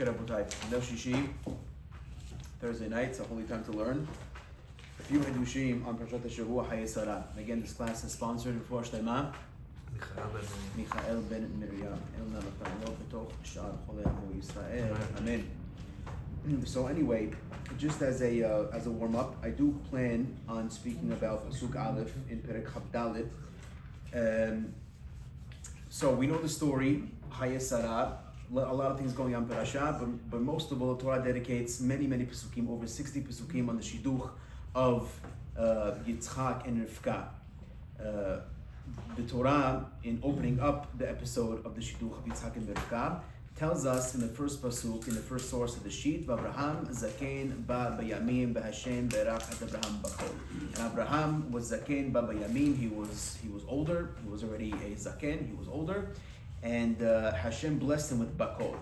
Okay, Rabotai. No Shishi. Thursday night, it's a holy time to learn. A few Hidushim on Parashat Shavua Chaye Sara. Again, this class is sponsored for Shlema Michael ben Miriam. Elna Matano B'toch Sha'ar Cholei Amo Yisrael. Amen. So anyway, just as a warm up, I do plan on speaking about Pasuk Aleph in Perek Chavdalet. So we know the story, Chaye Sara. A lot of things going on in Parasha, but most of all, the Torah dedicates many Pesukim, over 60 Pesukim on the Shidduch of Yitzchak and Rivka. The Torah, in opening up the episode of the Shidduch of Yitzchak and Rivka, tells us in the first Pasuk, in the first source of the sheet, Abraham Zaken ba Bayamim Bahashem Berach at Abraham Bakol. And Abraham was Zaken ba Bayamim. He was older. He was already a Zaken. He was older. And Hashem blessed him with Bakol.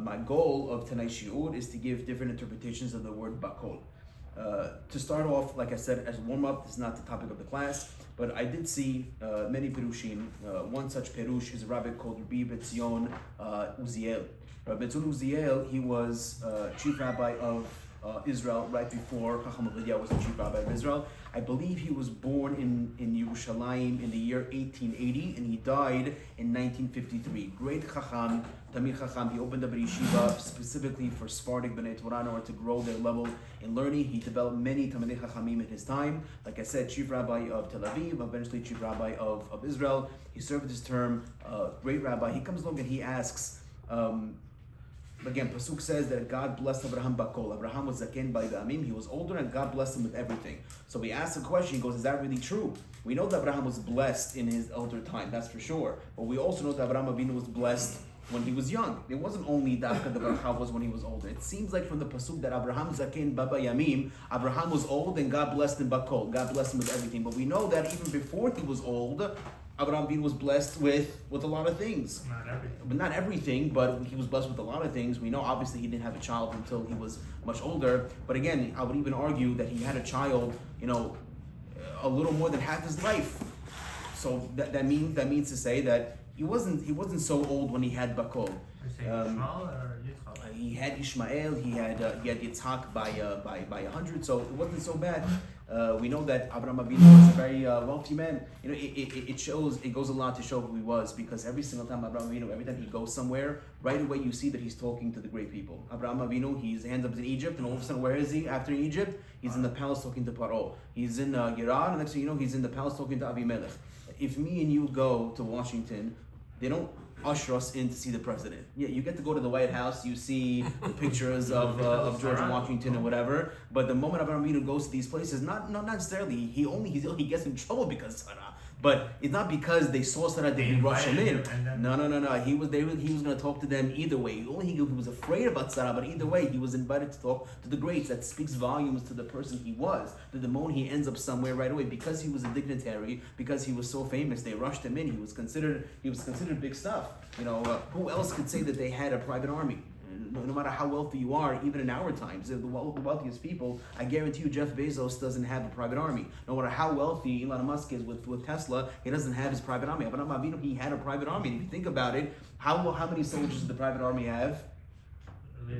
My goal of tonight's shiur is to give different interpretations of the word Bakol. To start off, like I said, as a warm-up, this is not the topic of the class, but I did see many Perushim. One such Perush is a rabbi called Rabbi Betzion Uziel. Rabbi Betzion Uziel, he was chief rabbi of Israel right before Chacham Ovadia was the chief rabbi of Israel. I believe he was born in Yerushalayim in the year 1880, and he died in 1953. Great Chacham, Tamir Chacham. He opened up a yeshiva specifically for Sephardic B'nai Torah in order to grow their level in learning. He developed many Talmidei Chachamim in his time. Like I said, chief rabbi of Tel Aviv, eventually chief rabbi of Israel. He served his term, great rabbi. He comes along and he asks, again, Pasuk says that God blessed Abraham Bakol. Abraham was Zaken by Ba'amim. He was older and God blessed him with everything. So he asks a question. He goes, is that really true? We know that Abraham was blessed in his elder time, that's for sure. But we also know that Abraham Avinu was blessed when he was young. It wasn't only that Abraham was when he was older. It seems like from the Pasuk that Abraham Zaken Baba Yamim, Abraham was old and God blessed him Bakol. God blessed him with everything. But we know that even before he was old, Abraham Avinu was blessed with a lot of things. Not everything, but he was blessed with a lot of things. We know obviously he didn't have a child until he was much older. But again, I would even argue that he had a child, a little more than half his life. So that means to say that he wasn't so old when he had Bakol. He had Ishmael, he had Yitzhak by 100, so it wasn't so bad. We know that Abraham Avinu was a very wealthy man. It goes a lot to show who he was, because every single time Abraham Avinu, every time he goes somewhere, right away you see that he's talking to the great people. Abraham Avinu, he ends up in Egypt, and all of a sudden, where is he after Egypt? He's in the palace talking to Paro. He's in Gerar, and next thing you know, he's in the palace talking to Avimelech. If me and you go to Washington, they don't usher us in to see the president. Yeah, you get to go to the White House, you see the pictures of George Washington and whatever, but the moment Abraham Avinu goes to these places, not necessarily, he gets in trouble because of Sara. But it's not because they saw Sara, they rush him in. No. He was going to talk to them either way. He was afraid about Sara, but either way, he was invited to talk to the greats. That speaks volumes to the person he was. That the moment he ends up somewhere right away, because he was a dignitary, because he was so famous, they rushed him in. He was considered big stuff. Who else could say that they had a private army? No matter how wealthy you are, even in our times, the wealthiest people, I guarantee you Jeff Bezos doesn't have a private army. No matter how wealthy Elon Musk is with Tesla, he doesn't have his private army. Abraham Avinu, he had a private army. And if you think about it, how many soldiers does the private army have?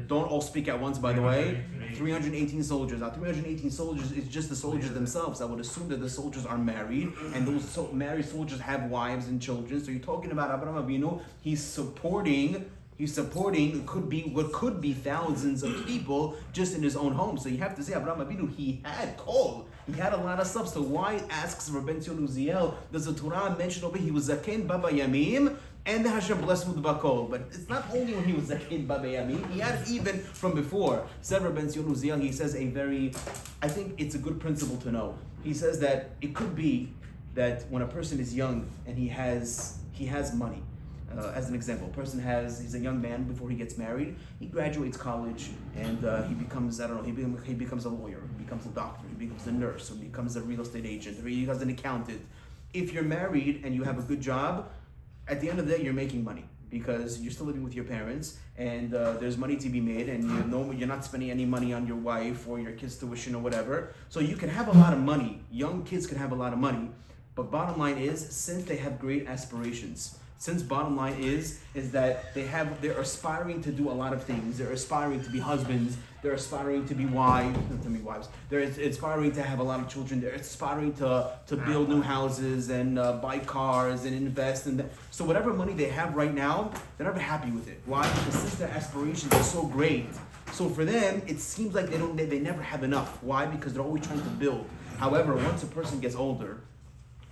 Don't all speak at once, by the way. 318 soldiers. Now, 318 soldiers is just the soldiers themselves. I would assume that the soldiers are married, and those married soldiers have wives and children. So you're talking about Abraham Avinu, he's supporting what could be thousands of people just in his own home. So you have to say, Abraham Avinu, he had kol. He had a lot of stuff. So why, asks Rabbi Betzion Uziel, does the Torah mention over he was Zaken Baba Yamim, and the Hashem blessed with Bakol? But it's not only when he was Zaken Baba Yamim, he had it even from before. Said Rabbi Betzion Uziel, he says I think it's a good principle to know. He says that it could be that when a person is young and he has money, as an example, he's a young man before he gets married. He graduates college and he becomes a lawyer, he becomes a doctor, he becomes a nurse, or becomes a real estate agent, or he becomes an accountant. If you're married and you have a good job, at the end of the day, you're making money because you're still living with your parents, and there's money to be made, and you're not spending any money on your wife or your kids' tuition or whatever. So you can have a lot of money. Young kids can have a lot of money, but bottom line is, since they have great aspirations, Since bottom line is that they're aspiring to do a lot of things. They're aspiring to be husbands. They're aspiring to be wives. They're aspiring to have a lot of children. They're aspiring to build new houses and buy cars and invest. So whatever money they have right now, they're never happy with it. Why? Because since their aspirations are so great, so for them it seems like they never have enough. Why? Because they're always trying to build. However, once a person gets older,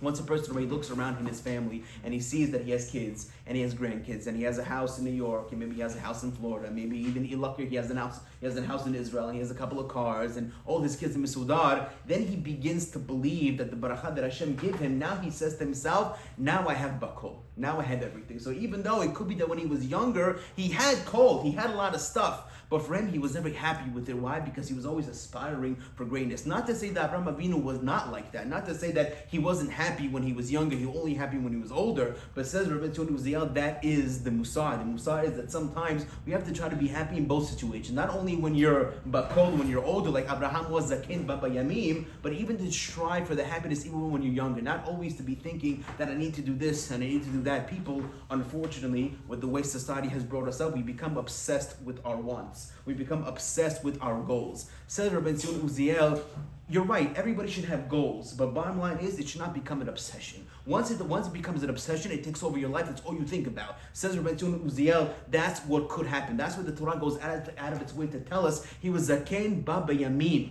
once a person already looks around in his family and he sees that he has kids and he has grandkids and he has a house in New York and maybe he has a house in Florida, maybe even he has a house in Israel and he has a couple of cars and all his kids in Misudar, then he begins to believe that the barakah that Hashem gave him, now he says to himself, now I have Bakol, now I have everything. So even though it could be that when he was younger, he had kol, he had a lot of stuff, but for him, he was never happy with it. Why? Because he was always aspiring for greatness. Not to say that Avraham Avinu was not like that. Not to say that he wasn't happy when he was younger. He was only happy when he was older. But says Rabbi Uziel, that is the Musar. The Musar is that sometimes we have to try to be happy in both situations. Not only when you're Bakol, when you're older, like Abraham was Zaken Baba Yamim, but even to strive for the happiness even when you're younger. Not always to be thinking that I need to do this and I need to do that. People, unfortunately, with the way society has brought us up, we become obsessed with our wants. We become obsessed with our goals. Says Rabbi Uziel, you're right, everybody should have goals, but bottom line is it should not become an obsession. Once it becomes an obsession, it takes over your life, that's all you think about. Says Rabbi Uziel, that's what could happen. That's what the Torah goes out of its way to tell us. He was Zaken Baba Yamim.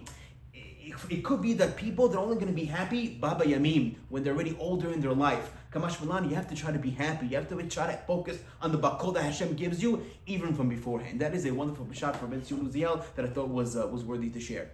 It could be that people, they're only going to be happy Baba Yamim when they're already older in their life. Kamash Malani, you have to try to be happy. You have to try to focus on the Bakol that Hashem gives you, even from beforehand. That is a wonderful Peshat for Ben Uziel that I thought was worthy to share.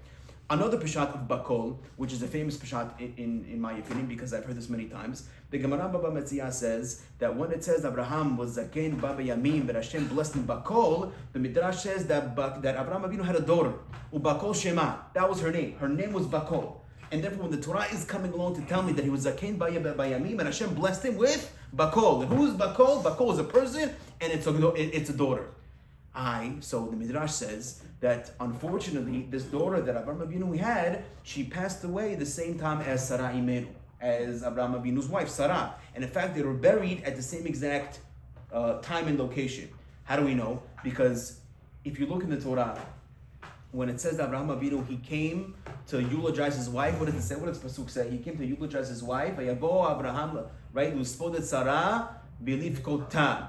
Another Peshat of Bakol, which is a famous Peshat in my opinion, because I've heard this many times. The Gemara Baba Metzia says that when it says Abraham was Zaken Baba Yamim, but Hashem blessed him Bakol, the Midrash says that Abraham Avinu had a daughter, Bakol Shema. That was her name. Her name was Bakol. And therefore, when the Torah is coming along to tell me that he was Zaken Baba Yamim, and Hashem blessed him with Bakol. And who is Bakol? Bakol is a person, and it's a daughter. So the Midrash says that unfortunately, this daughter that Abraham Avinu had, she passed away the same time as Sara Imenu, as Abraham Avinu's wife, Sara. And in fact, they were buried at the same exact time and location. How do we know? Because if you look in the Torah, when it says that Abraham Avinu, he came to eulogize his wife, what does it say? What does Pasuk say? He came to eulogize his wife. Vayavo Abraham, right? Luspodet Sarah, believe Kota.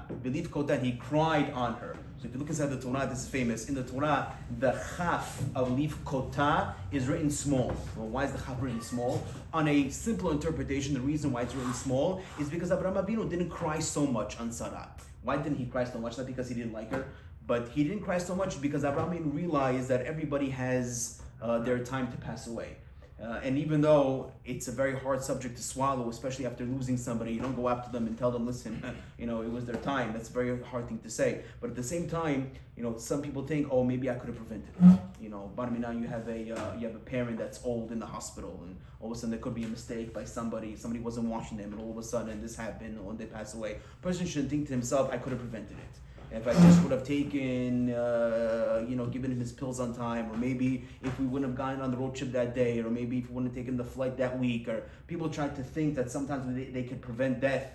He cried on her. So if you look inside the Torah, this is famous. In the Torah, the chaf of leaf kota is written small. Well, why is the chaf written small? On a simple interpretation, the reason why it's written small is because Abraham Avinu didn't cry so much on Sarah. Why didn't he cry so much? Not because he didn't like her, but he didn't cry so much because Abraham Avinu realized that everybody has their time to pass away. And even though it's a very hard subject to swallow, especially after losing somebody, you don't go up to them and tell them, listen, it was their time. That's a very hard thing to say. But at the same time, some people think, oh, maybe I could have prevented it. Now you have a parent that's old in the hospital, and all of a sudden there could be a mistake by somebody wasn't washing them, and all of a sudden this happened, and they pass away. A person shouldn't think to himself, I could have prevented it. If I just would have taken, given him his pills on time, or maybe if we wouldn't have gone on the road trip that day, or maybe if we wouldn't have taken the flight that week, or people try to think that sometimes they can prevent death.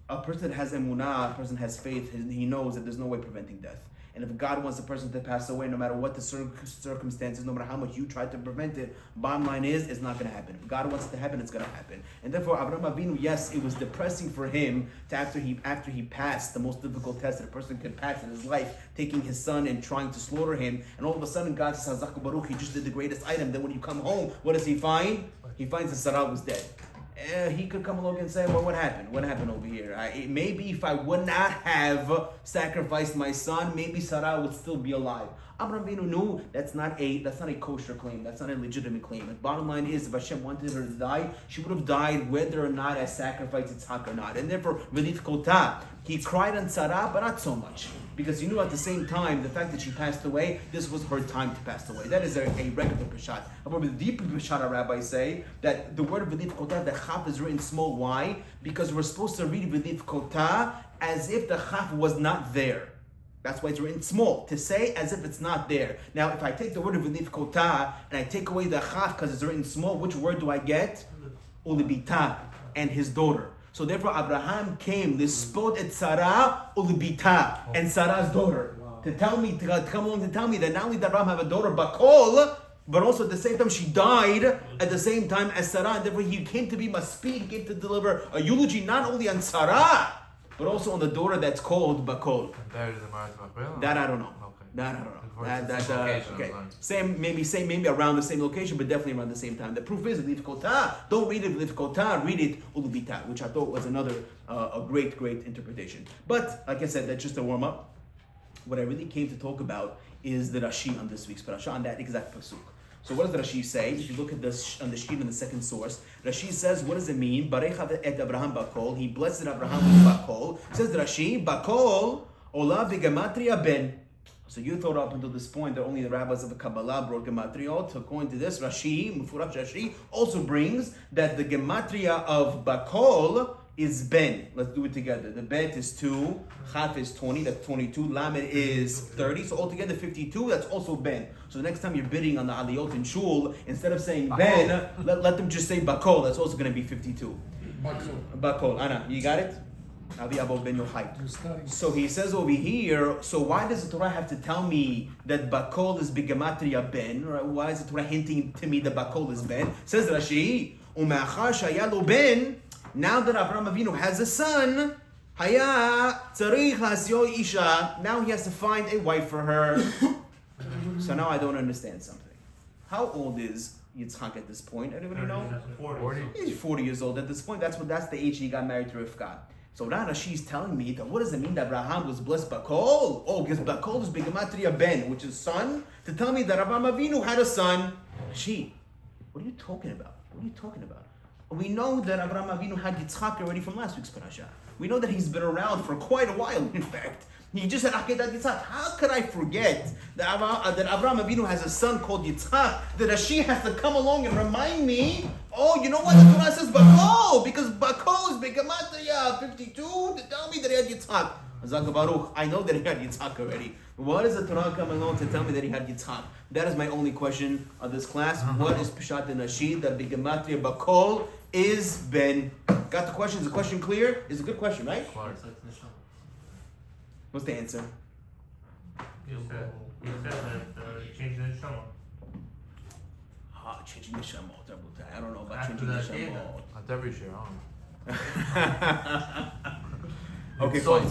A person that has emunah, a person has faith, he knows that there's no way preventing death. And if God wants a person to pass away, no matter what the circumstances, no matter how much you try to prevent it, bottom line is, it's not going to happen. If God wants it to happen, it's going to happen. And therefore, Abraham Avinu, yes, it was depressing for him to after he passed the most difficult test that a person could pass in his life, taking his son and trying to slaughter him. And all of a sudden, God says, Hazak Baruch, he just did the greatest item. Then when you come home, what does he find? He finds that Sarah was dead. He could come along and say, well, what happened? What happened over here? Maybe if I would not have sacrificed my son, maybe Sarah would still be alive. Abraham Avinu knew that's not a kosher claim. That's not a legitimate claim. The bottom line is, if Hashem wanted her to die, she would have died whether or not I sacrificed Yitzhak or not. And therefore, Velif Kota, he cried on Sarah, but not so much. Because he knew at the same time, the fact that she passed away, this was her time to pass away. That is a regular Peshat. However, the deeper Peshat, rabbis say, that the word Velif Kota, the chaf is written small. Why? Because we're supposed to read Velif Kota as if the chaf was not there. That's why it's written small, to say as if it's not there. Now, if I take the word of Velif Kota and I take away the chaf because it's written small, which word do I get? Ulibita, and his daughter. So therefore, Abraham came lispot et Sara ulbita, and Sarah's daughter, to tell me, to come along to tell me that not only did Abraham have a daughter Bakol, but also at the same time she died at the same time as Sarah, and therefore he came to be Maspi, he came to deliver a eulogy not only on Sarah, but also on the daughter that's called Bakol. That I don't know. That I don't know. Okay. Maybe around the same location, but definitely around the same time. The proof is Livkota. Don't read it Livkota, read it Ulubita, which I thought was another a great interpretation. But like I said, that's just a warm up. What I really came to talk about is the Rashi on this week's parasha, on that exact pasuk. So what does Rashi say? If you look at this on the sheet in the second source, Rashi says, what does it mean? Barech et Abraham Bakol. He blessed Abraham with Bakol. Says Rashi, Bakol ola v'gematria ben. So you thought up until this point that only the rabbis of the Kabbalah brought Gematriot. According to this, Mufurash Rashi also brings that the Gematria of Bakol is Ben. Let's do it together. The Bet is 2, Chaf is 20, that's 22, Lamed is 30, so altogether 52, that's also Ben. So the next time you're bidding on the Aliyot in Shul, instead of saying Ben, let them just say Bakol, that's also going to be 52. Bakol. Anna, you got it? So he says over here, so why does the Torah have to tell me that Bakol is Bigematria Ben? Or why is the Torah hinting to me that Bakol is Ben? Says Rashi, U'me'achar shayalo Ben, now that Avraham Avinu has a son, Haya tzarich hasyo isha, now he has to find a wife for her. So now I don't understand something. How old is Yitzchak at this point? Anybody know? 40. He's 40 years old at this point. That's the age he got married to Rivka. So now she's telling me that what does it mean that Abraham was blessed Bakol? Oh, because Bakol is Bigematria Ben, which is son, to tell me that Avraham Avinu had a son. What are you talking about? We know that Avraham Avinu had Yitzchak already from last week's parasha. We know that he's been around for quite a while, in fact. He just said Akedat Yitzchak. How could I forget that Avraham Avinu has a son called Yitzchak? That Rashi has to come along and remind me, oh, you know what? The Torah says Bakol, because Bakol is Begamatria 52 to tell me that he had Yitzchak. Hazak Baruch, I know that he had Yitzchak already. Why does the Torah come along to tell me that he had Yitzchak? That is my only question of this class. What is Peshat and Rashi that Begamatria Bakol is Ben? Got the question? Is the question clear? It's a good question, right? What's the answer? You said that changing the neshama. Changing the neshama. I don't know about changing the neshama. Not every share, Okay, fine.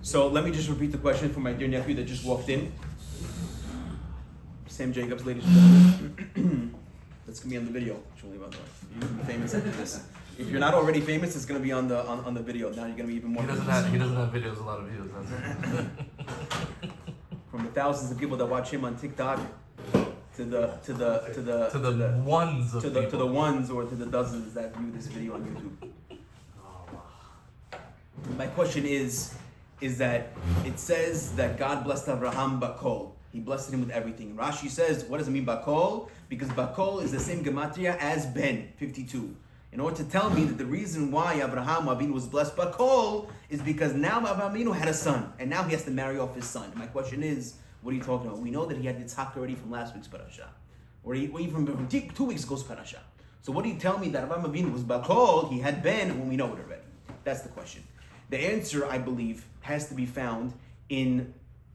So let me just repeat the question for my dear nephew that just walked in. Sam Jacobs, ladies and gentlemen. That's gonna be on the video, Julie, by the way. You're gonna be famous after this. If you're not already famous, it's gonna be on the video. Now you're gonna be even more. He doesn't have videos, a lot of views. That's it. From the thousands of people that watch him on TikTok to the ones or to the dozens that view this video on YouTube. My question is that it says that God blessed Abraham Bakol. He blessed him with everything. Rashi says, what does it mean Bakol? Because Bakol is the same gematria as Ben, 52. In order to tell me that the reason why Abraham Avinu was blessed Bakol is because now Abraham Avinu had a son, and now he has to marry off his son. And my question is, what are you talking about? We know that he had Yitzchak already from last week's parasha, or even from 2 weeks ago's parasha. So what do you tell me that Abraham Avinu was Bakol, he had Ben, when we know it already? That's the question. The answer, I believe, has to be found in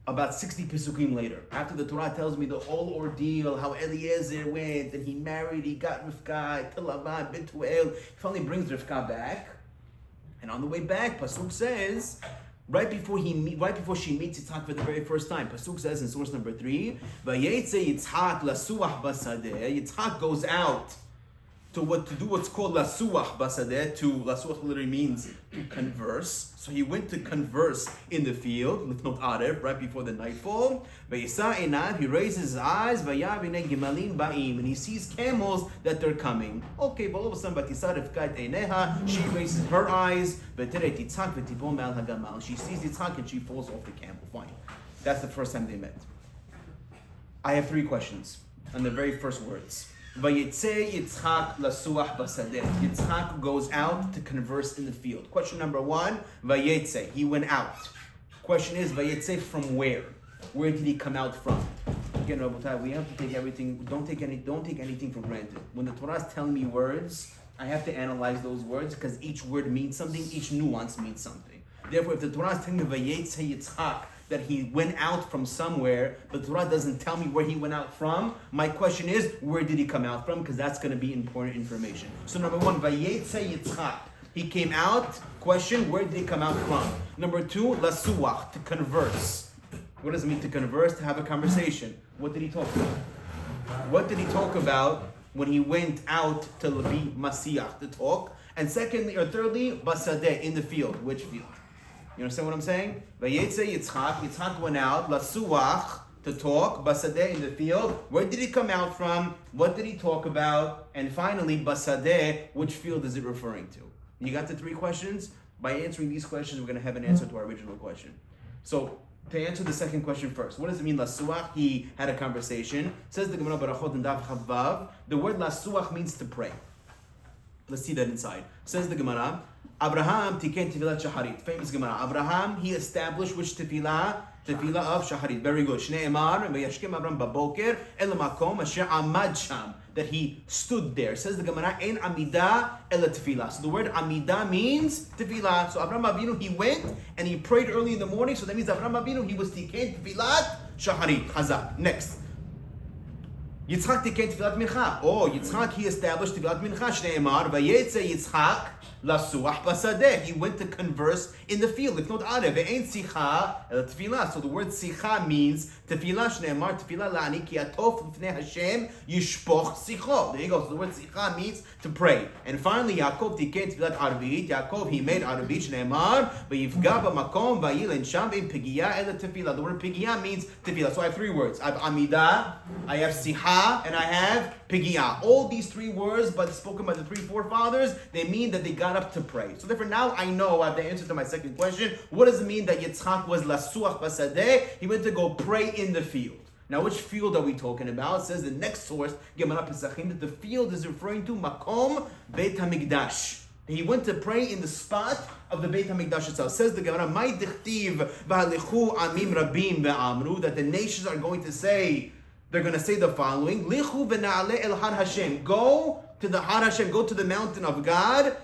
about 60 Pesukim later. After the Torah tells me the whole ordeal, how Eliezer went, and he married, he got Rivka, Lavan, Betuel. He finally brings Rivka back. And on the way back, Pasuk says, right before she meets Yitzchak for the very first time, Pasuk says in source number 3, Vayetze Yitzchak lasuach basadeh. Yitzchak goes out to do what's called lasuach basadeh. Lasuach literally means to converse. So he went to converse in the field, with not arev, right before the nightfall. Vayisa enav, he raises his eyes, vayav inei gimalin ba'im, and he sees camels that they're coming. Okay, but all of a sudden, batisa rivka et eineha, she raises her eyes, v'teret Yitzchak v'tipol me'al hagamal. She sees Yitzchak and she falls off the camel. Fine. That's the first time they met. I have 3 questions on the very first words. Vayetze Yitzchak lasuach basadeh. Yitzchak goes out to converse in the field. Question number 1, Vayetze, he went out. Question is, Vayetze from where? Where did he come out from? Again, Rabotai, we have to take everything, don't take anything for granted. When the Torah is telling me words, I have to analyze those words because each word means something, each nuance means something. Therefore, if the Torah is telling me Vayetze Yitzchak, that he went out from somewhere, but the Torah doesn't tell me where he went out from, my question is, where did he come out from? Because that's going to be important information. So number one, Vayetze Yitzchak. He came out, question, where did he come out from? Number two, Lasuach, to converse. What does it mean to converse? To have a conversation. What did he talk about? What did he talk about when he went out to be Masiach, to talk? And secondly, or thirdly, Basadeh, in the field. Which field? You understand what I'm saying? Vayetze Yitzchak. Yitzchak went out, Lasuach, to talk, Basadeh, in the field. Where did he come out from? What did he talk about? And finally, Basadeh, which field is it referring to? You got the three questions? By answering these questions, we're going to have an answer to our original question. So, to answer the second question first, what does it mean, Lasuach? He had a conversation. Says the Gemara Barachot and Daf Chavav. The word Lasuach means to pray. Let's see that inside. Says the Gemara, Abraham tiken tefilat shaharit. Famous Gemara. Abraham, he established which tefillah? Tefillah of shaharit. Very good. Shnei emar, v'yashkem Abraham baboker, el makom asher amad sham. That he stood there. Says the Gemara, ein amida el tefillah. So the word amida means tefillah. So Abraham Avinu, he went and he prayed early in the morning. So that means Abraham Avinu, he was tiken tefilat shaharit. Chazak. Next. Yitzchak tiken tefilat mincha. Oh, Yitzchak, he established tefilat mincha. Shnei emar, v'yetze Yitzchak lasuach basadeh. He went to converse in the field. It's not arev. Ve'ein sicha el tefillah. So the word sicha means tefillah. Shnei emar tefillah la'ani ki atof l'fnei Hashem yishpoch sicho. There you go. So the word sicha means to pray. And finally, Yaakov tiken tefilat arvit. Yaakov, he made arvit. Shnei emar v'yifga b'makom v'yilen sham ve'im pigiya el tefillah. The word pigiya means tefillah. So I have three words. I have amidah, I have sicha, and I have pigiya. All these three words, but spoken by the three forefathers, they mean that they got up to pray. So therefore now I know, I have the answer to my second question. What does it mean that Yitzchak was lasuach basadeh? He went to go pray in the field. Now which field are we talking about? It says the next source, Gemara Pesachim, that the field is referring to Makom Beit HaMikdash. He went to pray in the spot of the Beit HaMikdash itself. Says the Gemara, Mai dichtiv v'halichu amim rabim ve'amru, that the nations are going to say, they're going to say the following, Lichu v'na'ale el har Hashem. Go to the har Hashem, go to the mountain of God,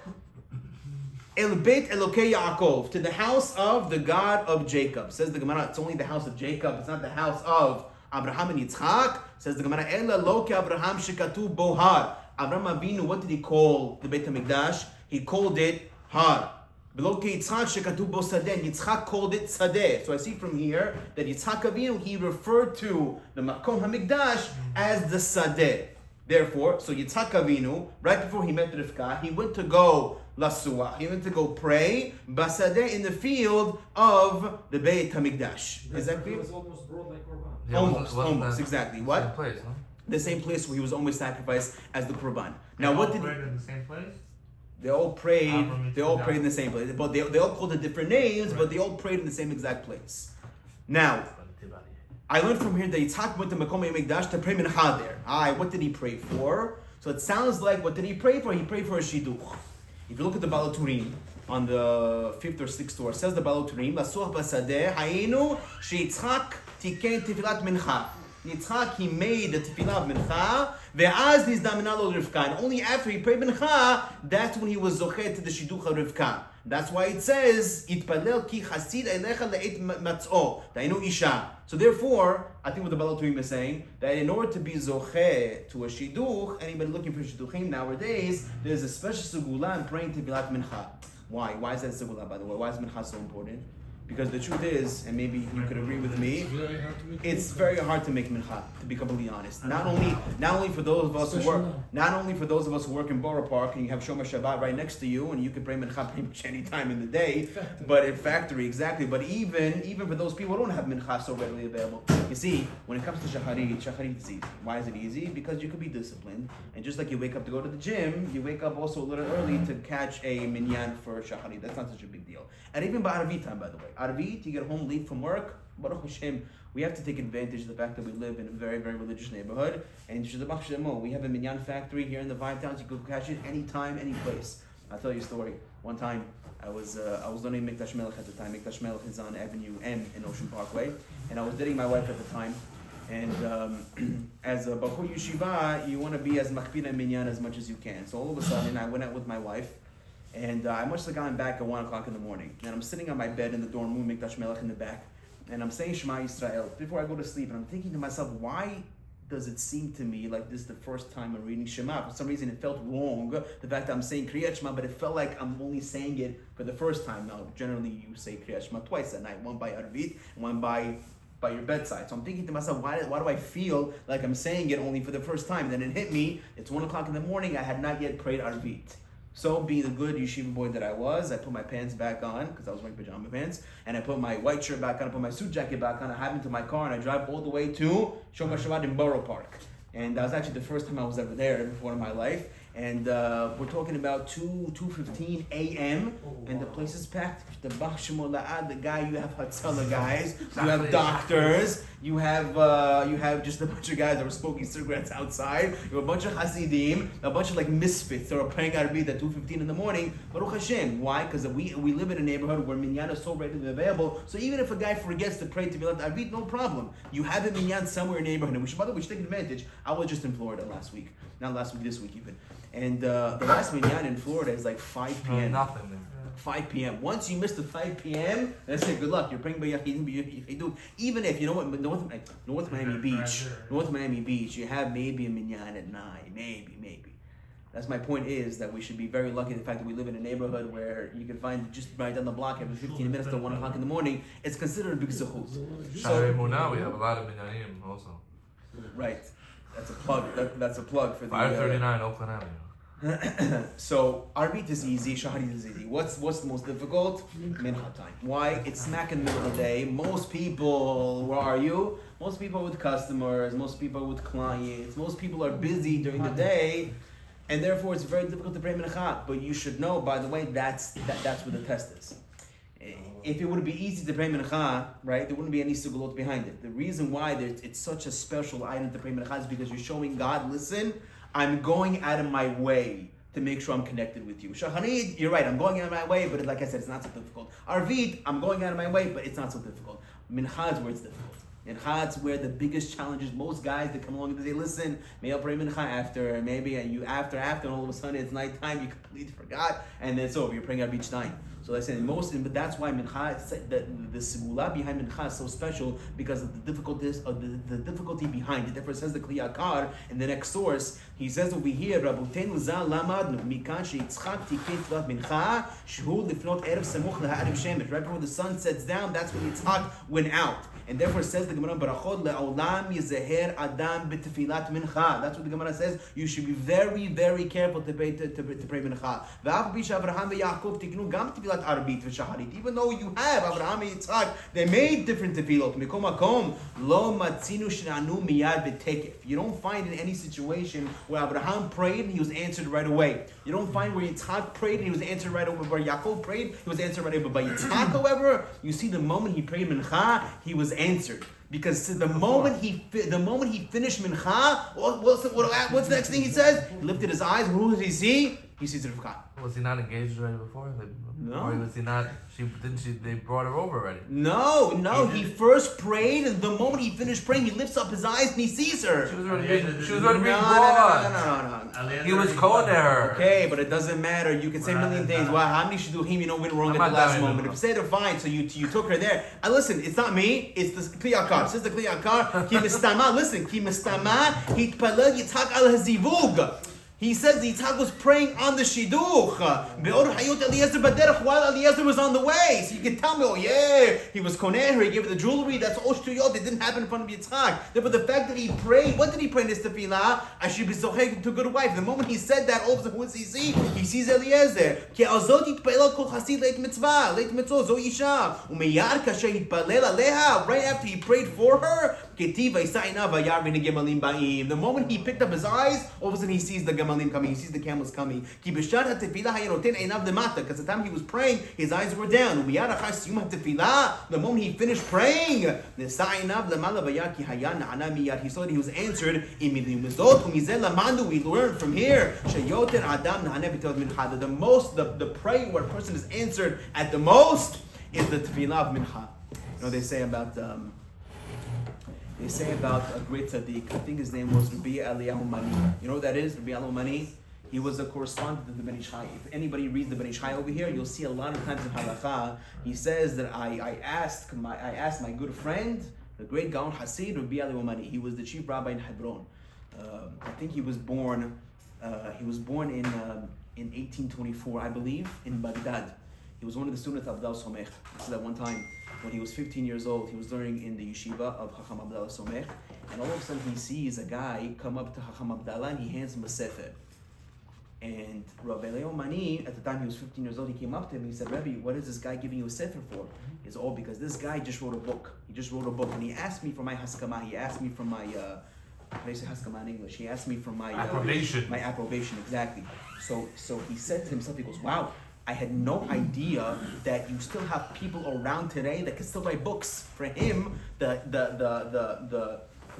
El Beit Elokei Yaakov, to the house of the God of Jacob. Says the Gemara, it's only the house of Jacob, it's not the house of Abraham and Yitzchak. Says the Gemara, Ela lo ke Abraham shekatu bo har. Abraham Avinu, what did he call the Beit HaMikdash? He called it Har. Below ke Yitzchak shekatu bo sadeh. Yitzchak called it Sadeh. So I see from here that Yitzchak Avinu, he referred to the Makom HaMikdash as the Sadeh. Therefore, so Yitzchak Avinu, right before he met Rivka, he went to go Lasuah. He went to go pray Basadeh in the field of the Beit HaMikdash. Is that clear? It was almost brought like Korban. Yeah, Almost, exactly. What? Same place, no? The same place where he was almost sacrificed as the Qurban. Now, They what all did prayed in the same place? they all prayed? Abraham, They all Yitzchak. prayed in the same place, but they all called it different names, Right. but they all prayed in the same exact place. Now, I learned from here that Yitzchak went to Makom HaMikdash to pray Mincha there. What did he pray for? So it sounds like, what did he pray for? He prayed for a shidduch. If you look at the Baloturim, on the 5th or 6th store, says the Baloturim, Lasuach basadeh, Hayinu, sheYitzchak tiken tefilat mincha. Yitzchak, he made the tefillah of mincha, ve'az nizdamina lo Rivka. And only after he prayed mincha, that's when he was zochet to the shidduch of Rivka. That's why it says, Itpalel ki chasid elecha le'et matz'o, da'inu isha. So therefore, I think what the Baloturim is saying, that in order to be zochet to a shidduch, anybody looking for shidduchim nowadays, there's a special segula in praying tefilat mincha. Why? Why is that segula, by the way? Why is mincha so important? Because the truth is, and maybe you could agree with me, it's very hard to make mincha, to be completely honest. Not only for those of us who work in Borough Park and you have Shomer Shabbat right next to you and you can pray mincha pretty much any time in the day, but in factory, exactly. But even for those people who don't have mincha so readily available, you see, when it comes to shacharit is easy. Why is it easy? Because you could be disciplined, and just like you wake up to go to the gym, you wake up also a little early to catch a minyan for shacharit. That's not such a big deal. And even by Arvit time, by the way. Arvit, you get home late from work, Baruch Hashem, we have to take advantage of the fact that we live in a very, very religious neighborhood. And we have a minyan factory here in the Five Towns. You can catch it anytime, any place. I'll tell you a story. One time, I was learning Mikdash Melech at the time. Mikdash Melech is on Avenue M in Ocean Parkway. And I was dating my wife at the time. And as a Bakol Yeshiva, you want to be as makpid and minyan as much as you can. So all of a sudden, I went out with my wife, and I must have gotten back at 1 o'clock in the morning. And I'm sitting on my bed in the dorm room, Mikdash Melech in the back, and I'm saying Shema Yisrael before I go to sleep, and I'm thinking to myself, why does it seem to me like this is the first time I'm reading Shema? For some reason, it felt wrong, the fact that I'm saying Kriyat Shema, but it felt like I'm only saying it for the first time. Now, generally, you say Kriyat Shema twice at night, one by Arvit, and one by your bedside. So I'm thinking to myself, why do I feel like I'm saying it only for the first time? And then it hit me, it's 1 o'clock in the morning, I had not yet prayed Arvit. So, being the good yeshiva boy that I was, I put my pants back on, because I was wearing pajama pants, and I put my white shirt back on, I put my suit jacket back on, I hop into my car, and I drive all the way to Shomer Shabbat in Borough Park. And that was actually the first time I was ever there before in my life. And we're talking about 2:15 a.m. and the place is packed. The Bach Shemol La'ad, the guy, you have Hatzalah guys, you have doctors, you have just a bunch of guys that were smoking cigarettes outside. You have a bunch of Hasidim, a bunch of like misfits that were praying Arvit at 2:15 in the morning. Baruch Hashem. Why? Because we live in a neighborhood where minyan is so readily available. So even if a guy forgets to pray Tevilat Arvit, no problem. You have a minyan somewhere in the neighborhood. And by the way, we should take advantage. I was just in Florida last week. Not last week, this week even. And the last minyan in Florida is like 5 p.m. Nothing there. 5 p.m. Once you miss the 5 p.m., let's say good luck. You're praying by Yachidim. Even if, you know what, North Miami Beach, you have maybe a minyan at 9. Maybe. That's my point, is that we should be very lucky in the fact that we live in a neighborhood where you can find just right down the block every 15 minutes to 1 o'clock in the morning. It's considered a big zechut. Chaye Muna, we have a lot of minyanim also. Right. That's a plug. That's a plug for the 539 Oakland Avenue. So Arvit is easy, Shaharit is easy. What's the most difficult? Mincha time. Why? It's smack in the middle of the day. Most people, where are you? Most people are with customers, most people are with clients, most people are busy during the day, and therefore it's very difficult to pray mincha. But you should know, by the way, that's where the test is. If it would be easy to pray mincha, right, there wouldn't be any sugulot behind it. The reason why it's such a special item to pray mincha is because you're showing God, listen, I'm going out of my way to make sure I'm connected with you. Shaharit, you're right, I'm going out of my way, but like I said, it's not so difficult. Arvit, I'm going out of my way, but it's not so difficult. Mincha is where it's difficult. Mincha is where the biggest challenge is. Most guys that come along and say, listen, maybe I'll pray mincha after, maybe you after, and all of a sudden it's nighttime, you completely forgot, and then it's over, you're praying out each night. So I said but that's why mincha, the simula behind mincha is so special, because of the difficulty behind it. Therefore it says the Kli Yakar in the next source. He says over here, Rabutenu zal lamadnu mikan sheyitzchak tikei tfilat mincha shehu lifnot erev samuch laha'ariv shemesh. Right before the sun sets down, that's when Yitzchak went out. And therefore it says the Gemara Barachot le'olam yizeher adam b'tefilat mincha. That's what the Gemara says. You should be very, very careful to pray mincha. V'af bisha Avraham ve'Yaakov tiknu gam tefilat arbit v'shaharit. Even though you have Avraham and Yitzchak, they made different tefilot. Mikom makom lo matzinu shnanu miyad v'tekef. You don't find in any situation where Avraham prayed and he was answered right away. You don't find where Yitzchak prayed and he was answered right away. Where Yaakov prayed, he was answered right away. But by Yitzchak, however, you see the moment he prayed mincha, he was answered. Because the moment he finished mincha, what's the next thing he says? He lifted his eyes. Who did he see? He sees Rivka. Was he not engaged already before? No. Or was he not? They brought her over already. No. He first prayed, and the moment he finished praying, he lifts up his eyes and he sees her. She was already being born. No. He was calling her. Okay, but it doesn't matter. You can say a million things. Well, how many shidduchim went wrong at the last moment? If you say they're fine, so you took her there. And listen, it's not me. It's the Kli Yakar. It says the Kli Yakar. Ki mistama. Listen, ki mistama. Hitpalel Yitzchak al hazivug. He says Yitzchak was praying on the shidduch. While Eliezer was on the way. So you can tell me, oh yeah, he was koner her, he gave her the jewelry, that's all shtuyot, it didn't happen in front of Yitzchak. But the fact that he prayed, what did he pray in this tefillah? I should be zocheg to a good wife. The moment he said that, all of a sudden, who does he see? He sees Eliezer. Right after he prayed for her, the moment he picked up his eyes, all of a sudden he sees the gemalim coming, he sees the camels coming. Because the time he was praying, his eyes were down. The moment he finished praying, he saw that he was answered immediately. We learn from here the prayer where a person is answered at the most is the tefillah of mincha. You know they say about they say about a great tzaddik. I think his name was Rabbi Eliyahu Mani. You know what that is? Rabbi Eliyahu Mani. He was a correspondent of the Bnei Chaye. If anybody reads the Bnei Chaye over here, you'll see a lot of times in Halakha, he says that I asked my good friend, the great Gaon Hasid, Rabbi Eliyahu Mani. He was the chief rabbi in Hebron. I think he was born in 1824, I believe, in Baghdad. He was one of the students of Abdal Somech. This is at one time when he was 15 years old. He was learning in the yeshiva of Chacham Abdallah Somech, and all of a sudden he sees a guy come up to Chacham Abdallah and he hands him a sefer. And Rabbi Eliyahu Mani, at the time he was 15 years old, he came up to him and he said, Rabbi, what is this guy giving you a sefer for? It's all because this guy just wrote a book. He just wrote a book and he asked me for my haskama. He asked me for my, how do you say haskama in English? He asked me for my approbation. My approbation, exactly. So he said to himself, he goes, wow, I had no idea that you still have people around today that can still write books. For him, the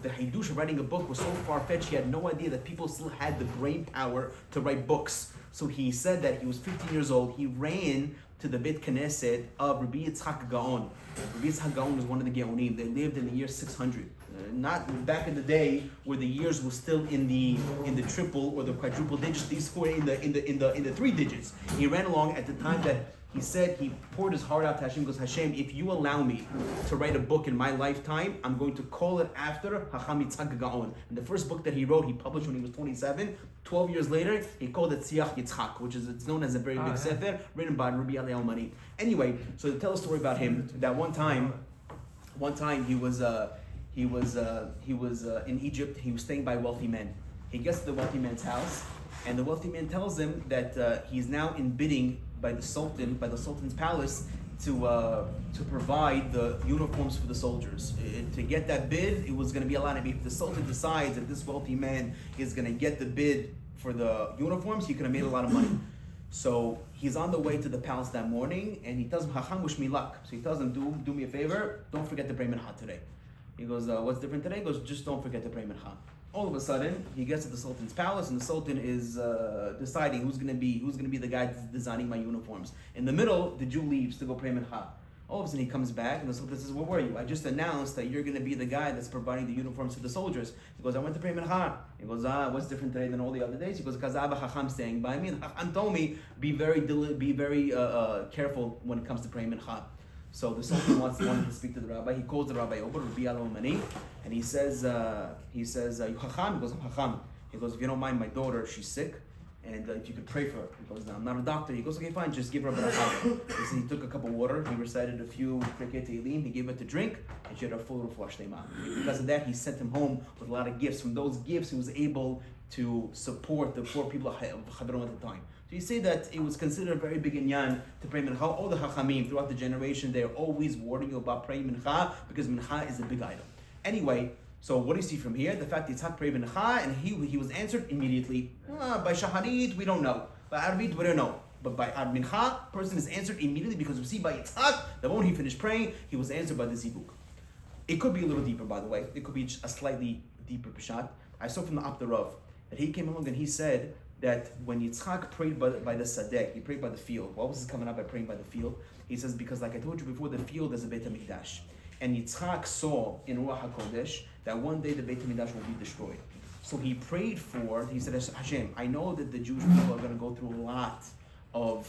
Hidush of writing a book was so far-fetched, he had no idea that people still had the brain power to write books. So he said that he was 15 years old, he ran to the Beit Knesset of Rabbi Yitzchak Gaon. Rabbi Yitzchak Gaon was one of the Gaonim. They lived in the year 600. Not back in the day where the years were still in the triple or the quadruple digits. These were in the 3 digits. He ran along at the time that he said he poured his heart out to Hashem. He goes, Hashem, if you allow me to write a book in my lifetime, I'm going to call it after Hacham Yitzchak Gaon. And the first book that he wrote, he published when he was 27. 12 years later, he called it Siach Yitzchak, which is it's known as a very big sefer written by Rabbi Eliyahu Mani. Anyway, so to tell a story about him, that one time he was in Egypt. He was staying by a wealthy man. He gets to the wealthy man's house, and the wealthy man tells him that he's now in bidding by the Sultan's palace to provide the uniforms for the soldiers. To get that bid, it was going to be a lot. If the Sultan decides that this wealthy man is going to get the bid for the uniforms, he could have made a lot of money. So he's on the way to the palace that morning, and he tells him, Hacham, wish me luck. So he tells him, do me a favor, don't forget to pray mincha today. He goes, what's different today? He goes, just don't forget to pray mincha. All of a sudden, he gets to the Sultan's palace, and the Sultan is deciding who's gonna be the guy that's designing my uniforms. In the middle, the Jew leaves to go pray mincha. All of a sudden, he comes back, and the Sultan says, where were you? I just announced that you're gonna be the guy that's providing the uniforms for the soldiers. He goes, I went to pray mincha. He goes, what's different today than all the other days? He goes, because Abba Chacham staying by me, and Chacham told me be very careful when it comes to praying mincha. So the Sultan wanted to speak to the rabbi. He calls the rabbi over, Rabbi Eliyahu Mani, and he says, you Chacham? He goes, I'm Chacham. He goes, if you don't mind, my daughter, she's sick, and if you could pray for her. He goes, no, I'm not a doctor. He goes, okay, fine, just give her a bracha. He took a cup of water, he recited a few Pirkei Tehillim, he gave her to drink, and she had a full refuah shlema. Because of that, he sent him home with a lot of gifts. From those gifts, he was able to support the poor people of Hebron at the time. So you say that it was considered a very big inyan to pray mincha. All the Chachamim throughout the generation, they're always warning you about praying mincha because mincha is a big item. Anyway, so what do you see from here? The fact that Yitzhak prayed mincha and he was answered immediately. By Shaharit, we don't know. By Arvit, we don't know. But by mincha, person is answered immediately because we see by Yitzhak, the moment he finished praying, he was answered by the zibuk. It could be a little deeper, by the way. It could be a slightly deeper pshat. I saw from the Abd Rav that he came along and he said that when Yitzchak prayed by the Sadeh, he prayed by the field. What was he coming up by praying by the field? He says, because like I told you before, the field is a Beit HaMikdash. And Yitzchak saw in Ruach HaKodesh that one day the Beit HaMikdash will be destroyed. So he prayed he said, Hashem, I know that the Jewish people are going to go through a lot of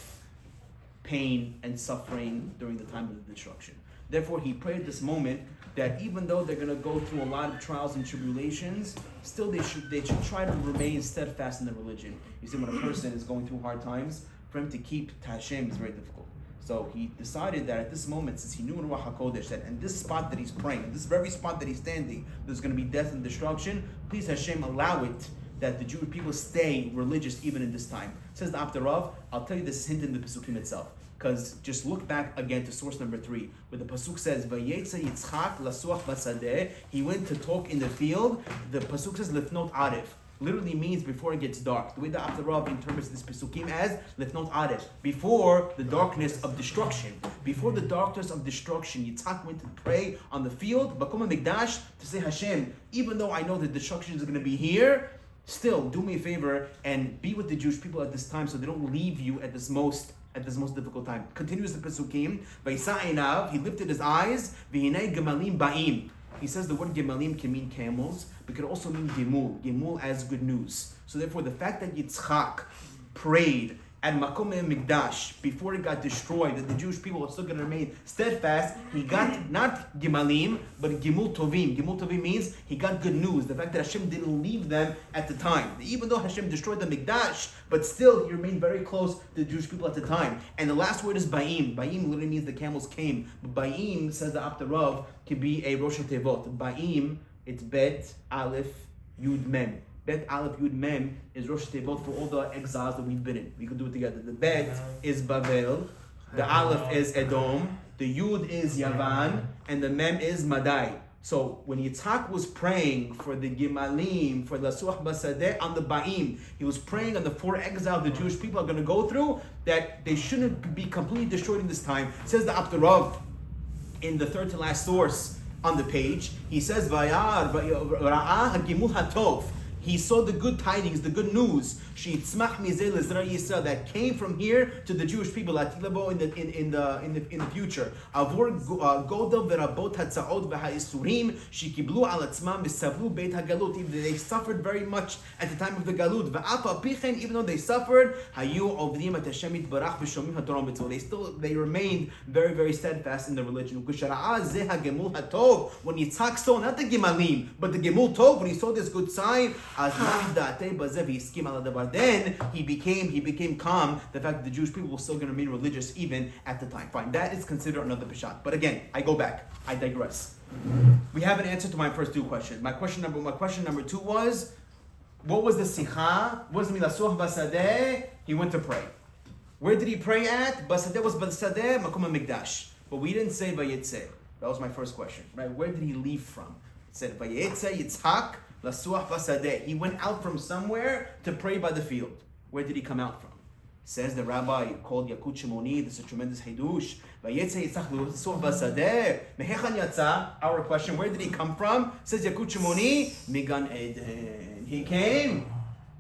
pain and suffering during the time of the destruction. Therefore, he prayed this moment that even though they're going to go through a lot of trials and tribulations, still they should try to remain steadfast in their religion. You see, when a person is going through hard times, for him to keep to Hashem is very difficult. So he decided that at this moment, since he knew in Ruach HaKodesh that in this spot that he's praying, in this very spot that he's standing, there's going to be death and destruction, please Hashem allow it that the Jewish people stay religious even in this time. Says the Abd Rav, I'll tell you this hint in the Pesukim itself. Because just look back again to source number 3, where the pasuk says, "Vayetze Yitzchak lasuach basadeh." He went to talk in the field. The pasuk says, "Lifnot arif." Literally means before it gets dark. The way the Abd Rav interprets this pesukim as "Lifnot arif," before the darkness of destruction. Before the darkness of destruction, Yitzchak went to pray on the field, Bakum HaMikdash, to say, Hashem, even though I know that destruction is going to be here, still do me a favor and be with the Jewish people at this time so they don't leave you at this most difficult time. Continues the Pesukim. He lifted his eyes. V'hinei gemalim ba'im. He says the word gemalim can mean camels, but can also mean gemul. Gemul as good news. So therefore, the fact that Yitzchak prayed at Makom Mikdash before it got destroyed, that the Jewish people are still going to remain steadfast, he got not gemalim, but gimul tovim. Gimul tovim means he got good news. The fact that Hashem didn't leave them at the time. Even though Hashem destroyed the Mikdash, but still he remained very close to the Jewish people at the time. And the last word is ba'im. Ba'im literally means the camels came. But ba'im, says the Abta Rav, can be a Rosh Tevot. Ba'im, it's Bet, Aleph, Yud, Mem. Bet Aleph Yud Mem is Rosh Tevot for all the exiles that we've been in. We can do it together. The Bet is Babel, the Aleph is Edom, the Yud is Yavan, and the Mem is Madai. So when Yitzhak was praying for the Gimalim, for the Suach Basadeh on the Ba'im, he was praying on the 4 exiles the Jewish people are going to go through, that they shouldn't be completely destroyed in this time. It says the Abta Rav in the third to last source on the page, he says, Vayar Ra'ah HaGimul HaTov. He saw the good tidings, the good news, that came from here to the Jewish people in the future. They suffered very much at the time of the galut. Even though they suffered, they remained very, very steadfast in the religion. When Yitzhak saw not the Gemalim, but the Gemul Tov, when he saw this good sign, then he became calm. The fact that the Jewish people were still going to remain religious even at the time. Fine, that is considered another Peshat. But again, I go back. I digress. We have an answer to my first 2 questions. My question number 2 was, what was the Sikha? What was the Milasuch Basadeh? He went to pray. Where did he pray at? Basadeh was Basadeh, Makom HaMikdash. But we didn't say Vayetze. That was my first question. Right? Where did he leave from? It said Vayetze Yitzhak Lasuach Basadeh. He went out from somewhere to pray by the field. Where did he come out from? Says the rabbi called Yakut Shimoni. This is a tremendous hidush. Vayetze Yitzhak Lasuach Basadeh. Mehechan Yatza. Our question: where did he come from? Says Yakut Shimoni. Migan Eden. He came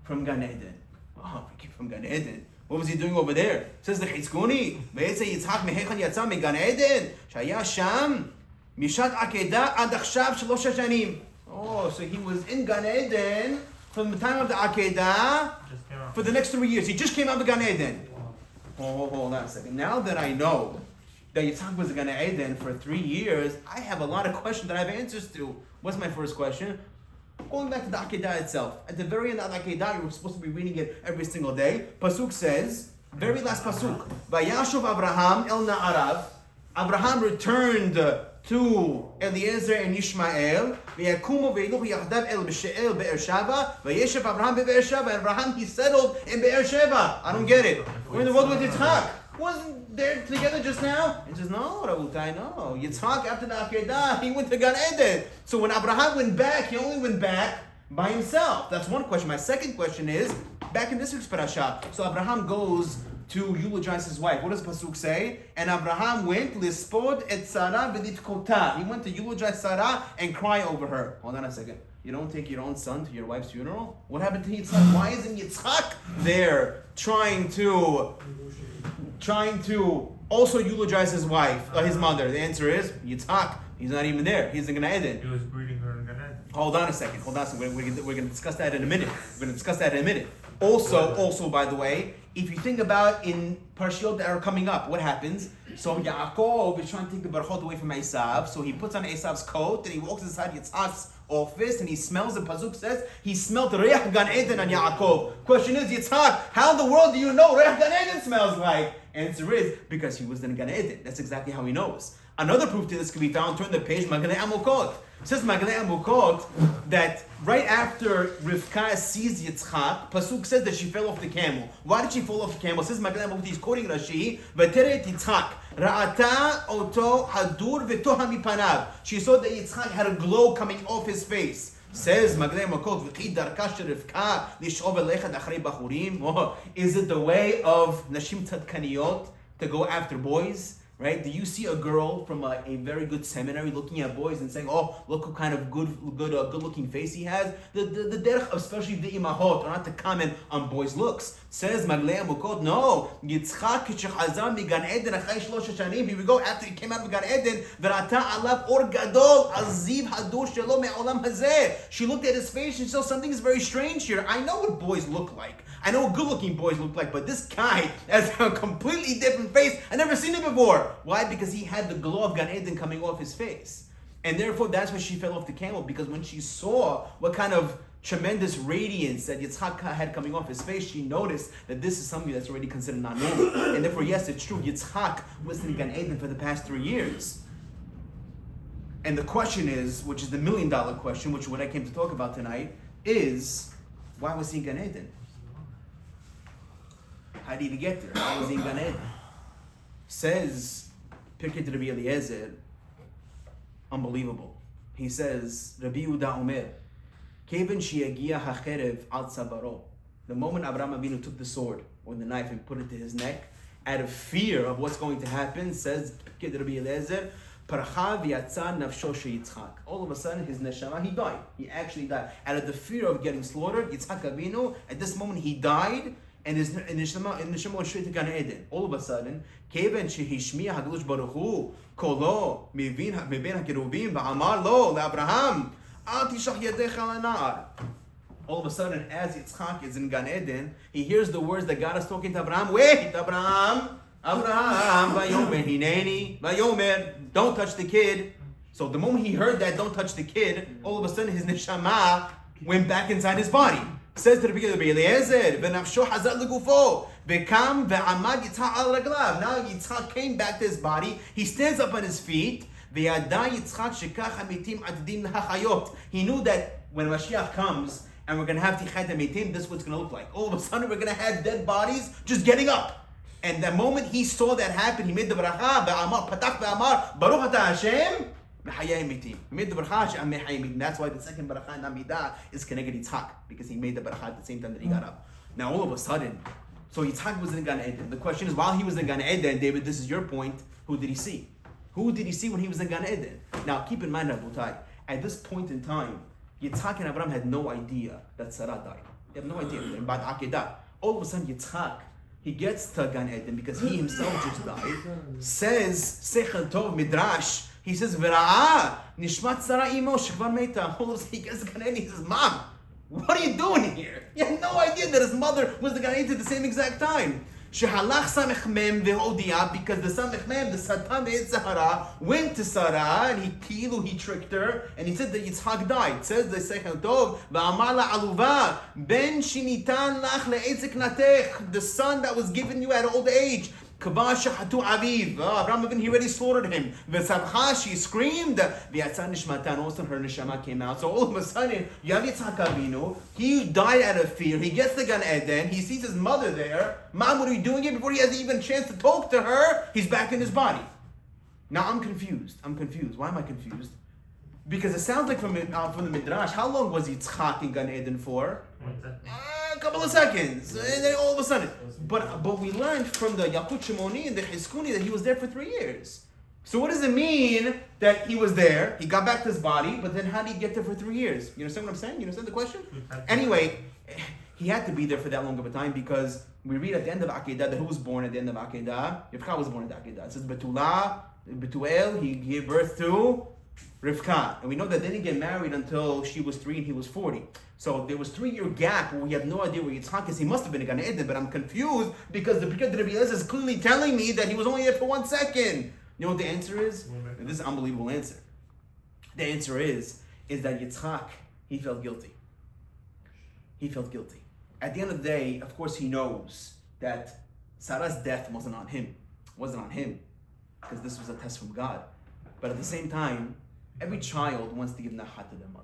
from Gan Eden. Oh, he came from Gan Eden. What was he doing over there? Says the Chitzkuni. Vayetze Yitzhak Mehechan Yatza Migan Eden. Shaya Sham Mishat Akedah Ad Achshav Shalosh Shanim. Oh, so he was in Gan Eden from the time of the Akedah for the next 3 years. He just came out of Gan Eden. Hold on a second. Now that I know that Yitzhak was in Gan Eden for 3 years, I have a lot of questions that I have answers to. What's my first question? Going back to the Akedah itself. At the very end of the Akedah, you were supposed to be reading it every single day. Pasuk says, very last Pasuk, Vayashuv Abraham el Na'arav. Abraham returned to Eliezer and Ishmael. Abraham, he settled in Be'er Sheva. I don't get it. We're in the world with Yitzhak. Wasn't there together just now? He says, no, Rabutai, no. Yitzhak, after the Akedah, he went to Gan Eden. So when Abraham went back, he only went back by himself. That's one question. My second question is, back in this week's parasha, so Abraham goes to eulogize his wife. What does Pasuk say? And Abraham went, lispod et Sara v'litkota. He went to eulogize Sara and cry over her. Hold on a second. You don't take your own son to your wife's funeral? What happened to Yitzhak? Why isn't Yitzhak there trying to also eulogize his wife, his mother? The answer is Yitzhak. He's not even there. He's in Gan Eden. He was breeding her in Gan Eden. Hold on a second. We're going to discuss that in a minute. Also, by the way, if you think about in Parshiot that are coming up, what happens? So Yaakov is trying to take the Barachot away from Esav, so he puts on Esav's coat and he walks inside Yitzhak's office and he smells, the Pasuk says, he smelled Reach Gan Eden on Yaakov. Question is, Yitzhak, how in the world do you know Reach Gan Eden smells like? Answer is, because he was in Gan Eden. That's exactly how he knows. Another proof to this can be found, turn the page, Magalei Amukot. It says Magalei Amukot that right after Rivka sees Yitzchak, Pasuk says that she fell off the camel. Why did she fall off the camel? It says Magalei Amukot, he's quoting Rashi, V'teret Yitzchak, Ra'ata oto hadur v'toha mipanav. She saw that Yitzchak had a glow coming off his face. Says Magalei Amukot, V'chi darka Rivka lish'ov elechat achrei bachurim. Is it the way of Nashim Tzadkaniyot to go after boys? right? Do you see a girl from a very good seminary looking at boys and saying, "Oh, look what kind of good-looking face he has"? The derech, especially the imahot, are not to comment on boys' looks. Says Maglei Amukot, no. Yitzchak k'shechazar migan Eden achay shlosh shanim. Here we go. After he came out of Gan Eden, v'rata alav or gadol aziv hadur shelo me'olam hazeh. She looked at his face and saw something is very strange here. I know what boys look like. I know what good-looking boys look like, but this guy has a completely different face. I've never seen it before. Why? Because he had the glow of Gan Eden coming off his face. And therefore, that's why she fell off the camel, because when she saw what kind of tremendous radiance that Yitzchak had coming off his face, she noticed that this is something that's already considered not normal. And therefore, yes, it's true, Yitzchak was in Gan Eden for the past 3 years. And the question is, which is the $1 million question, which is what I came to talk about tonight, is, why was he in Gan Eden? How did he get there? How was he in Gan Eden? Says Pirkei Rabbi Eliezer, unbelievable. He says, Rabbi Yehuda Omer, Keven sheyagia hacherev al tzabaro. The moment Abraham Avinu took the sword or the knife and put it to his neck, out of fear of what's going to happen, says Pirkei Rabbi Eliezer, Parcha v'yatza nafsho sheYitzchak. All of a sudden, his neshama, he died. He actually died. Out of the fear of getting slaughtered, Yitzchak Avinu, at this moment, he died, and his neshama went straight to Gan Eden. All of a sudden, Keven shehishmiya Hakadosh Baruch Hu kolo mivin hakeruvim v'amar lo leAbraham al tishach yadecha lanar. All of a sudden, as Yitzchak is in Gan Eden, he hears the words that God is talking to Abraham. Wait, Abraham, vayomer hineni, vayomer, don't touch the kid. So the moment he heard that, don't touch the kid, all of a sudden his neshama went back inside his body. Says to the beginning of Eliezer, v'nafsho hazat legufo, v'kam v'amad Yitzchak al raglav. Now Yitzchak came back to his body. He stands up on his feet. V'yada Yitzchak shekach hamitim adidim l'hachayot. He knew that when Mashiach comes and we're going to have tichat hamitim, this is what it's going to look like. All of a sudden, we're going to have dead bodies just getting up. And the moment he saw that happen, he made the bracha, v'amar patach v'amar baruch atah Hashem. That's why the second bracha in Amidah is connected Yitzchak, because he made the bracha at the same time that he got up. Now all of a sudden, so Yitzchak was in Gan Eden. The question is, while he was in Gan Eden, David, this is your point, who did he see? Who did he see when he was in Gan Eden? Now keep in mind, Rabotai, at this point in time, Yitzchak and Abraham had no idea that Sara died. They have no idea. About Akedah. All of a sudden, Yitzchak, he gets to Gan Eden because he himself just died. Says Sechel Tov Midrash. He says, "V'ra'a nishmat Sara imo shekvar meita." All of a sudden, he gets to Gan Eden. He says, "Mom, what are you doing here?" He had no idea that his mother was the Gan Eden at the same exact time. Shehalach samech mem ve'odia, because the samech mem, the Satan Sara, went to Sara and he tricked her and he said that Yitzchak died. It says the Sechel Tov, "Va'amar la aluva ben shinitan lach le'etzik natech," the son that was given you at old age. Kabash hatu aviv. Abraham Avinu, he already slaughtered him. V'savcha, she screamed. V'yatzah nishmatan, also her neshama came out. So all of a sudden, you have Yitzchak Avinu. He died out of fear. He gets to Gan Eden. He sees his mother there. Mom, what are you doing here? Before he has even a chance to talk to her, he's back in his body. Now I'm confused. Why am I confused? Because it sounds like from the Midrash, how long was Yitzchak in Gan Eden for? A couple of seconds, and then all of a sudden. But we learned from the Yakut Shimoni and the Chizkuni that he was there for 3 years. So what does it mean that he was there? He got back to his body, but then how did he get there for 3 years? You understand what I'm saying? You understand the question? Anyway, he had to be there for that long of a time because we read at the end of Akedah that who was born at the end of Akedah? Rivka was born at Akedah. It says Betuel, he gave birth to Rivka. And we know that they didn't get married until she was 3 and he was 40. So there was 3-year gap where we have no idea where Yitzchak is. He must have been in Gan Eden, but I'm confused because the Pirkei Rabbi Eliezer is clearly telling me that he was only there for 1 second. You know what the answer is? And this is an unbelievable answer. The answer is that Yitzchak, he felt guilty. He felt guilty. At the end of the day, of course, he knows that Sarah's death wasn't on him. It wasn't on him because this was a test from God. But at the same time, every child wants to give nachat to their mother.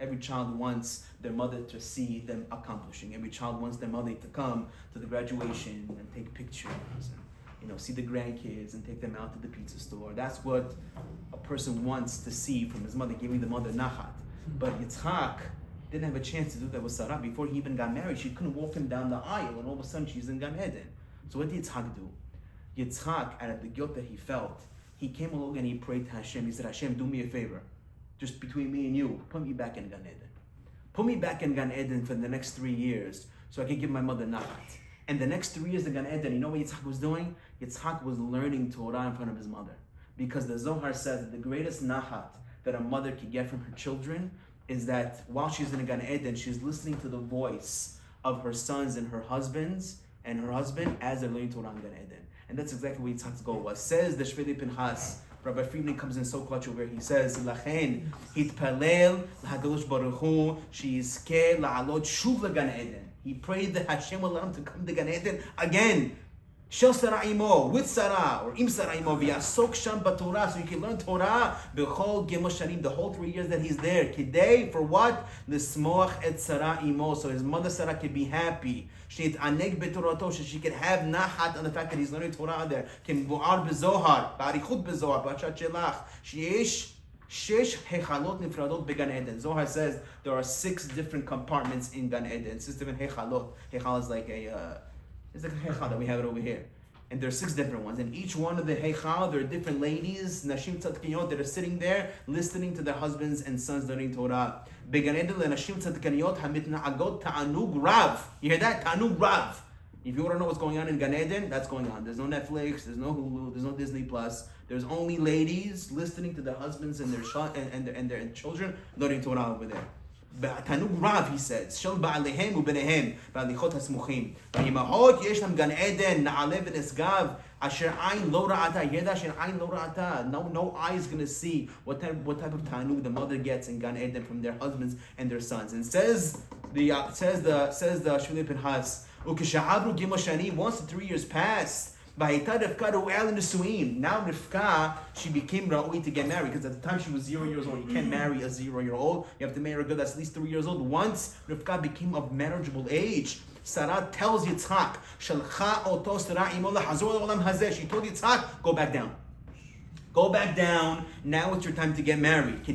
Every child wants their mother to see them accomplishing. Every child wants their mother to come to the graduation and take pictures and see the grandkids and take them out to the pizza store. That's what a person wants to see from his mother, giving the mother nachat. But Yitzchak didn't have a chance to do that with Sarah. Before he even got married, she couldn't walk him down the aisle, and all of a sudden she's in Gan Eden. So what did Yitzchak do? Yitzchak, out of the guilt that he felt, he came along and he prayed to Hashem. He said, Hashem, do me a favor. Just between me and you, put me back in Gan Eden. Put me back in Gan Eden for the next 3 years so I can give my mother nachat. And the next 3 years in Gan Eden, you know what Yitzchak was doing? Yitzchak was learning Torah in front of his mother. Because the Zohar says that the greatest nachat that a mother can get from her children is that while she's in Gan Eden, she's listening to the voice of her sons and her husbands and her husband as they're learning Torah in Gan Eden. And that's exactly what Yitzchak's goal was. Says the Shvili Pinchas, Rabbi Friedman comes in so clutch over. He says, "Lachen hitpalel lahakadosh baruch hu sheyizkeh la'alot shuv legan Eden." He prayed that Hashem will let him to come to Gan Eden again. Shel Sara imo, with Sara, or im Sara imo, v'yasok sham b'Torah, so you can learn Torah b'chol gimel shanim, the whole 3 years that he's there. Kidei, for what? L'smoach et Sara imo, so his mother Sara can be happy. She'it aneg b'Torato, so she can have nachat on the fact that he's learning Torah there. Can bu'ar b'Zohar, ba'arichut b'Zohar, b'achat shelach. Sheyesh shesh hechalot nifradot began Eden. Zohar says there are 6 different compartments in Gan Eden. 6 different hechalot. Hechal is like it's like a heichal that we have it over here. And there's 6 different ones. And each one of the heichal, there are different ladies, nashim tzadkaniyot, that are sitting there listening to their husbands and sons learning Torah. Began Eden le nashim tzadkaniyot hamitna'agot ta'anug rav. You hear that? Ta'anug rav. If you want to know what's going on in Gan Eden, that's going on. There's no Netflix, there's no Hulu, there's no Disney Plus. There's only ladies listening to their husbands and their children learning Torah over there. תענוג רב, he says, של בעליהם ובניהם, בהליכות הסמוכים. והאימהות יש להם גן עדן, נעלה ונשגב, אשר עין לא ראתה, ידע אשר עין לא ראתה. No eye is going to see what type of ta'anug the mother gets in Gan Eden from their husbands and their sons. And says the Shvili Pinchas, ukesha'avru gimel shani, once the 3 years passed, now Rivka, she became Ra'ui to get married, because at the time she was 0 years old. You can't marry a 0-year-old. You have to marry a girl that's at least 3 years old. Once Rivka became of marriageable age, Sara tells Yitzchak, she told Yitzchak, go back down. Go back down. Now it's your time to get married.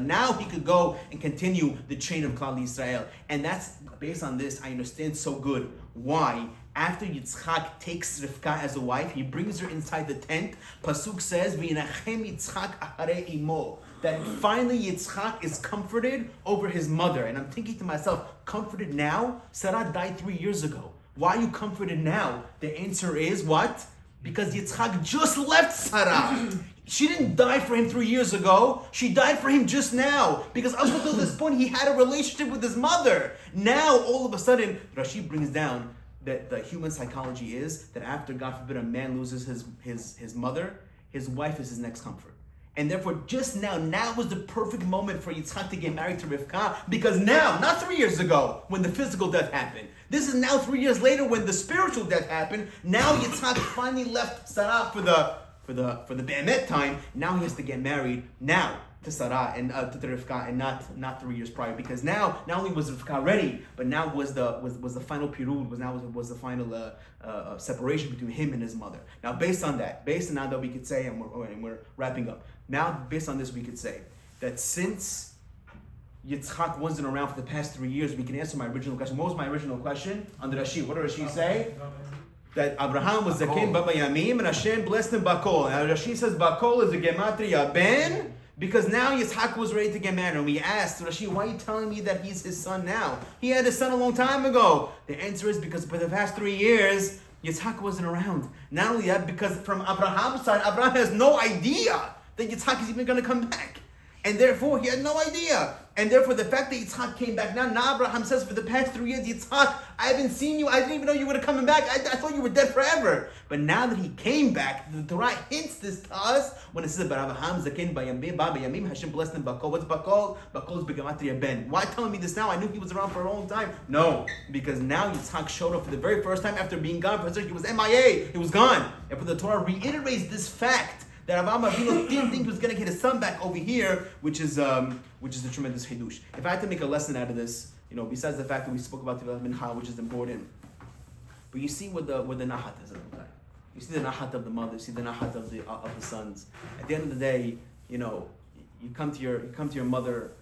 Now he could go and continue the chain of Klal Yisrael. And that's based on this. I understand so good why after Yitzchak takes Rivka as a wife, he brings her inside the tent. Pasuk says, "V'yinachem Yitzchak acharei imo." That finally Yitzchak is comforted over his mother. And I'm thinking to myself, comforted now? Sarah died 3 years ago. Why are you comforted now? The answer is what? Because Yitzchak just left Sarah. She didn't die for him 3 years ago. She died for him just now. Because up until this point, he had a relationship with his mother. Now, all of a sudden, Rashi brings down that the human psychology is that after, God forbid, a man loses his mother, his wife is his next comfort. And therefore, just now was the perfect moment for Yitzchak to get married to Rivka, because now, not 3 years ago, when the physical death happened. This is now 3 years later when the spiritual death happened. Now Yitzchak finally left Sarah for the Be'emet time. Now he has to get married now to Sara and to Rivka, and not 3 years prior, because now not only was Rivka ready, but now was the final pirud, was the final separation between him and his mother. Now based on that we could say, and we're wrapping up. Now based on this we could say that since Yitzchak wasn't around for the past 3 years, we can answer my original question. What was my original question on the Rashi? What did Rashi say? That Abraham was Zaken Baba Yamim and Hashem blessed him Bakol. And Rashi says Bakol is a gematria ben, because now Yitzchak was ready to get married. And we asked Rashi, why are you telling me that he's his son now? He had his son a long time ago. The answer is because for the past 3 years, Yitzchak wasn't around. Not only that, because from Abraham's side, Abraham has no idea that Yitzchak is even going to come back. And therefore, he had no idea. And therefore, the fact that Yitzchak came back now Abraham says, for the past 3 years, Yitzchak, I haven't seen you. I didn't even know you were coming back. I thought you were dead forever. But now that he came back, the Torah hints this to us when it says, Abraham zaken bayamim, Hashem blessed him Bakol. What's Bakol? Bakol is begamatria ben. Why telling me this now? I knew he was around for a long time. No, because now Yitzchak showed up for the very first time after being gone. He was MIA. He was gone. And for the Torah reiterates this fact that Avraham Avinu didn't think he was going to get his son back over here, which is a tremendous hidush. If I had to make a lesson out of this, besides the fact that we spoke about the mincha, which is important, but you see what the nahat is. You see the nahat of the mother. You see the nahat of the sons. At the end of the day, you come to your mother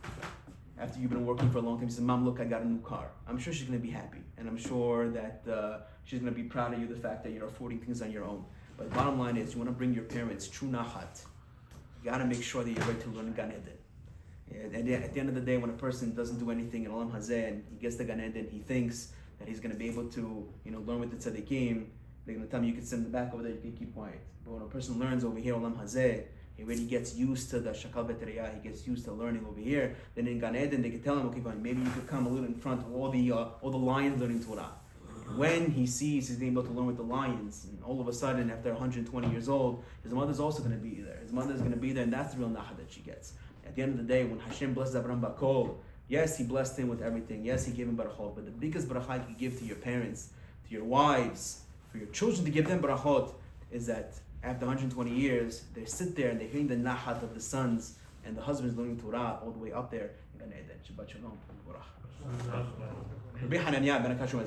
after you've been working for a long time, he says, Mom, look, I got a new car. I'm sure she's going to be happy. And I'm sure that she's going to be proud of you, the fact that you're affording things on your own. But the bottom line is, you want to bring your parents true nahat. You got to make sure that you're ready to learn Gan Eden. And at the end of the day, when a person doesn't do anything in Olam Hazeh and he gets the Gan Eden, he thinks that he's going to be able to, learn with the tzaddikim. They're going to tell me you can sit in the back over there, you can keep quiet. But when a person learns over here, Olam Hazeh, he already gets used to the shakal beteriyah, he gets used to learning over here. Then in Gan Eden, they can tell him, okay, fine, maybe you could come a little in front of all the lions learning Torah. When he sees he's able to learn with the lions, and all of a sudden, after 120 years old, his mother's also going to be there. His mother's going to be there, and that's the real naha that she gets. At the end of the day, when Hashem blessed Abraham Bakol, yes, he blessed him with everything. Yes, he gave him barachot. But the biggest barachah you can give to your parents, to your wives, for your children to give them barachot, is that after 120 years, they sit there and they're hearing the nahat of the sons and the husbands learning Torah all the way up there in Gan Eden. Shabbat shalom. Rabbi Hananiah ben Akashim,